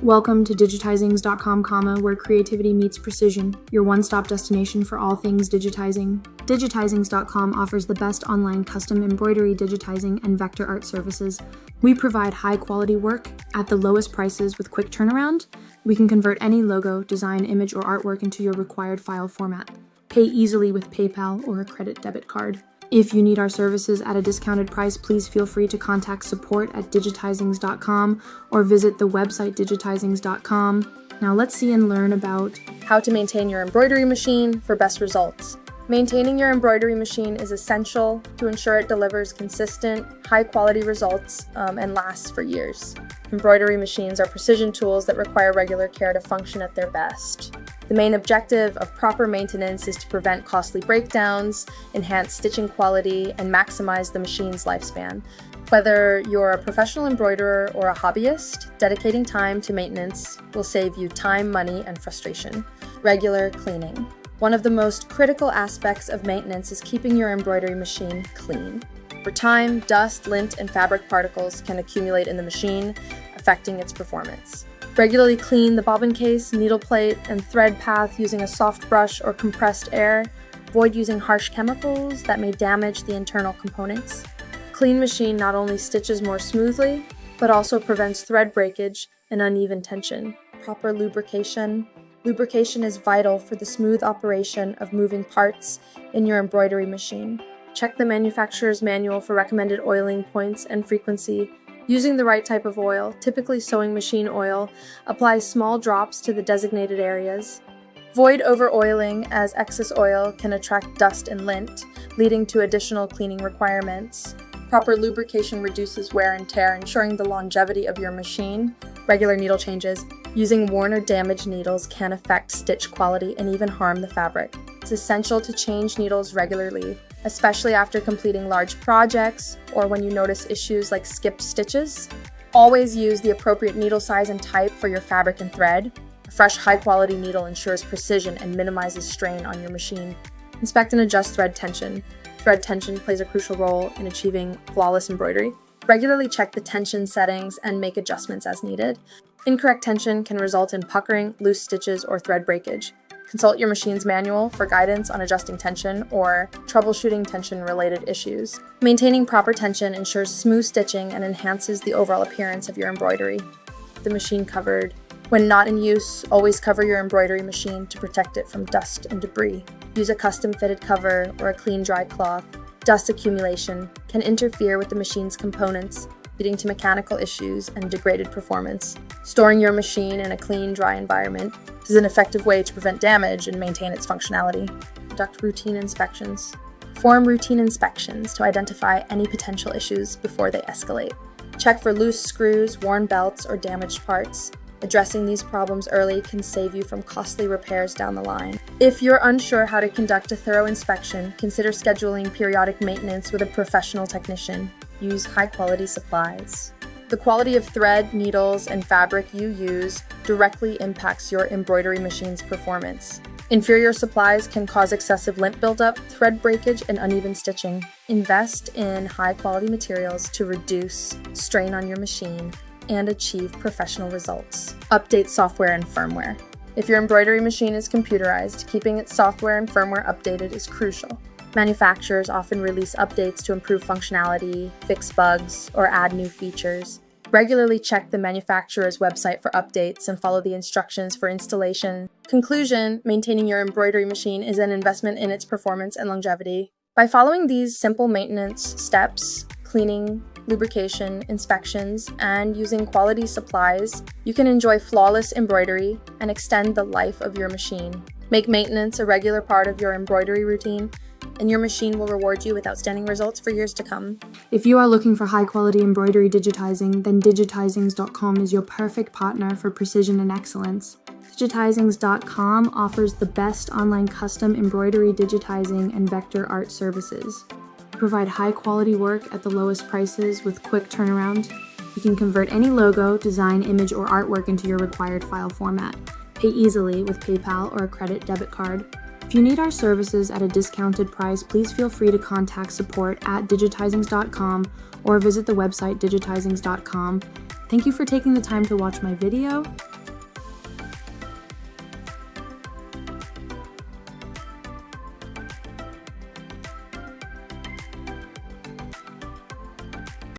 Welcome to Digitizings.com, where creativity meets precision, your one-stop destination for all things digitizing. Digitizings.com offers the best online custom embroidery, digitizing, and vector art services. We provide high-quality work at the lowest prices with quick turnaround. We can convert any logo, design, image, or artwork into your required file format. Pay easily with PayPal or a credit debit card. If you need our services at a discounted price, please feel free to contact support at digitizings.com or visit the website digitizings.com. Now let's see and learn about how to maintain your embroidery machine for best results. Maintaining your embroidery machine is essential to ensure it delivers consistent, high-quality results and lasts for years. Embroidery machines are precision tools that require regular care to function at their best. The main objective of proper maintenance is to prevent costly breakdowns, enhance stitching quality, and maximize the machine's lifespan. Whether you're a professional embroiderer or a hobbyist, dedicating time to maintenance will save you time, money, and frustration. Regular cleaning. One of the most critical aspects of maintenance is keeping your embroidery machine clean. Over time, dust, lint, and fabric particles can accumulate in the machine, affecting its performance. Regularly clean the bobbin case, needle plate, and thread path using a soft brush or compressed air. Avoid using harsh chemicals that may damage the internal components. Clean machine not only stitches more smoothly, but also prevents thread breakage and uneven tension. Proper lubrication. Lubrication is vital for the smooth operation of moving parts in your embroidery machine. Check the manufacturer's manual for recommended oiling points and frequency. Using the right type of oil, typically sewing machine oil, apply small drops to the designated areas. Avoid over-oiling, as excess oil can attract dust and lint, leading to additional cleaning requirements. Proper lubrication reduces wear and tear, ensuring the longevity of your machine. Regular needle changes. Using worn or damaged needles can affect stitch quality and even harm the fabric. It's essential to change needles regularly, especially after completing large projects or when you notice issues like skipped stitches. Always use the appropriate needle size and type for your fabric and thread. A fresh, high-quality needle ensures precision and minimizes strain on your machine. Inspect and adjust thread tension. Thread tension plays a crucial role in achieving flawless embroidery. Regularly check the tension settings and make adjustments as needed. Incorrect tension can result in puckering, loose stitches, or thread breakage. Consult your machine's manual for guidance on adjusting tension or troubleshooting tension-related issues. Maintaining proper tension ensures smooth stitching and enhances the overall appearance of your embroidery. Keep the machine covered. When not in use, always cover your embroidery machine to protect it from dust and debris. Use a custom-fitted cover or a clean, dry cloth. Dust accumulation can interfere with the machine's components, leading to mechanical issues and degraded performance. Storing your machine in a clean, dry environment is an effective way to prevent damage and maintain its functionality. Conduct routine inspections. Perform routine inspections to identify any potential issues before they escalate. Check for loose screws, worn belts, or damaged parts. Addressing these problems early can save you from costly repairs down the line. If you're unsure how to conduct a thorough inspection, consider scheduling periodic maintenance with a professional technician. Use high-quality supplies. The quality of thread, needles, and fabric you use directly impacts your embroidery machine's performance. Inferior supplies can cause excessive lint buildup, thread breakage, and uneven stitching. Invest in high-quality materials to reduce strain on your machine and achieve professional results. Update software and firmware. If your embroidery machine is computerized, keeping its software and firmware updated is crucial. Manufacturers often release updates to improve functionality, fix bugs, or add new features. Regularly check the manufacturer's website for updates and follow the instructions for installation. Conclusion: maintaining your embroidery machine is an investment in its performance and longevity. By following these simple maintenance steps, cleaning, lubrication, inspections, and using quality supplies, you can enjoy flawless embroidery and extend the life of your machine. Make maintenance a regular part of your embroidery routine, and your machine will reward you with outstanding results for years to come. If you are looking for high-quality embroidery digitizing, then Digitizings.com is your perfect partner for precision and excellence. Digitizings.com offers the best online custom embroidery digitizing and vector art services. We provide high-quality work at the lowest prices with quick turnaround. You can convert any logo, design, image, or artwork into your required file format. Pay easily with PayPal or a credit debit card. If you need our services at a discounted price, please feel free to contact support at digitizings.com or visit the website digitizings.com. Thank you for taking the time to watch my video.